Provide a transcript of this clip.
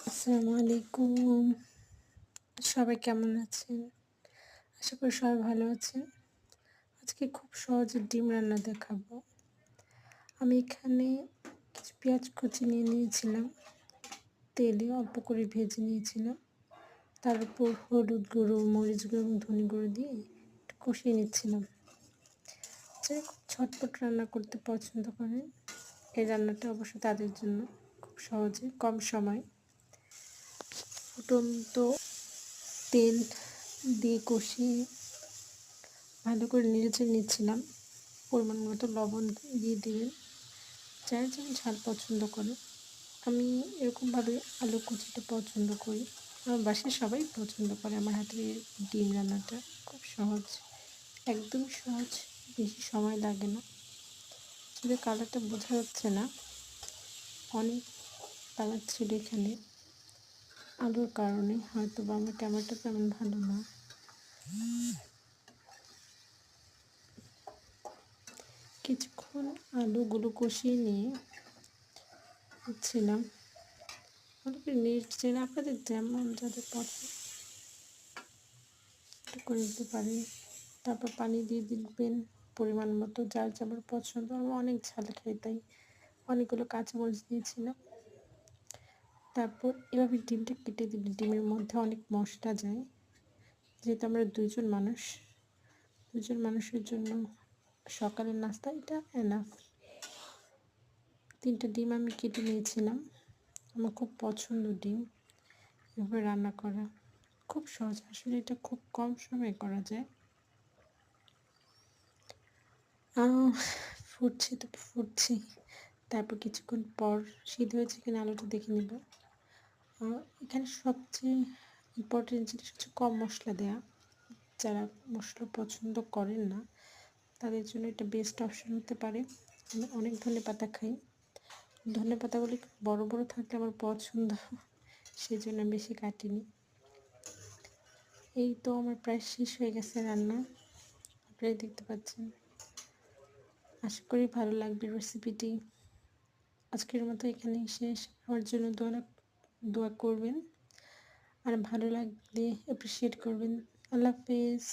আসসালামু আলাইকুম। সবাই কেমন আছেন? আশা করি সবাই ভালো আছেন। আজকে খুব সহজে ডিম রান্না দেখাবো। আমি এখানে কিছু পেঁয়াজ কুচি নিয়ে নিয়েছিলাম। তেলে অল্প করে ভেজে নিয়েছিলাম। তার উপর হলুদ গুঁড়ো, মরিচ গুঁড়ো এবং ধনে গুঁড়ো দিয়ে একটু কষিয়ে নিচ্ছিলাম। যারা খুব ঝটপট রান্না করতে পছন্দ করেন, এই রান্নাটা অবশ্য তাদের জন্য খুব সহজে কম সময় ফুটন্ত তেল দিয়ে কষিয়ে ভালো করে নেড়েচেড়ে নিচ্ছিলাম। পরিমাণ মতো লবণ দিয়ে দিবেন। যারা যেমন ঝাল পছন্দ করে। আমি এরকমভাবে আলু কুচিটা পছন্দ করি। আমার বাসায় সবাই পছন্দ করে আমার হাতের এই ডিম রান্নাটা। খুব সহজ, একদম সহজ, বেশি সময় লাগে না। আসলে কালারটা বোঝা যাচ্ছে না, অনেক কালার ছিল এখানে। আলুর কারণে হয়তোবা আমার ক্যামেরাটা তেমন ভালো না। কিছুক্ষণ আলুগুলো কষিয়ে নিয়ে ছিলাম ভালো করে নেড়েচেড়ে আপনাদের যেমন যাদের পছন্দ একটু করে দিতে পারেন। তারপর পানি দিয়ে দিবেন পরিমাণ মতো, যার যেমন পছন্দ। আমি অনেক ঝাল খাই তাই অনেকগুলো কাঁচামরিচ দিয়েছিলাম। তারপর এভাবে ডিমটা কেটে দিবেন। ডিমের মধ্যে অনেক মশলা যায়, যেহেতু আমরা দুজন মানুষের জন্য সকালের নাস্তা এটা এনাফ। 3টা ডিম আমি কেটে নিয়েছিলাম। আমার খুব পছন্দ ডিম এভাবে রান্না করা। খুব সহজ, আসলে এটা খুব কম সময়ে করা যায়। আহ ফুটছে তো ফুটছে। তারপর কিছুক্ষণ পর সিদ্ধ হয়েছে কিনা আলুটা দেখে নিব। এখানে সবচেয়ে ইম্পর্টেন্ট জিনিস হচ্ছে কম মশলা দেয়া। যারা মশলা পছন্দ করেন না তাদের জন্য এটা বেস্ট অপশন হতে পারে। আমি অনেক ধনেপাতা খাই। ধনেপাতাগুলো একটু বড় বড় থাকলে আমার পছন্দ, সেজন্য বেশি কাটিনি। এই তো আমার প্রায় শেষ হয়ে গেছে রান্না, আপনারা দেখতে পাচ্ছেন। আশা করি ভালো লাগবে রেসিপিটি। আজকের মতো এখানেই শেষ। আমার জন্য দোয়া করবেন, আর ভালো লাগলে অ্যাপ্রিসিয়েট করবেন। আল্লাহ হাফেজ।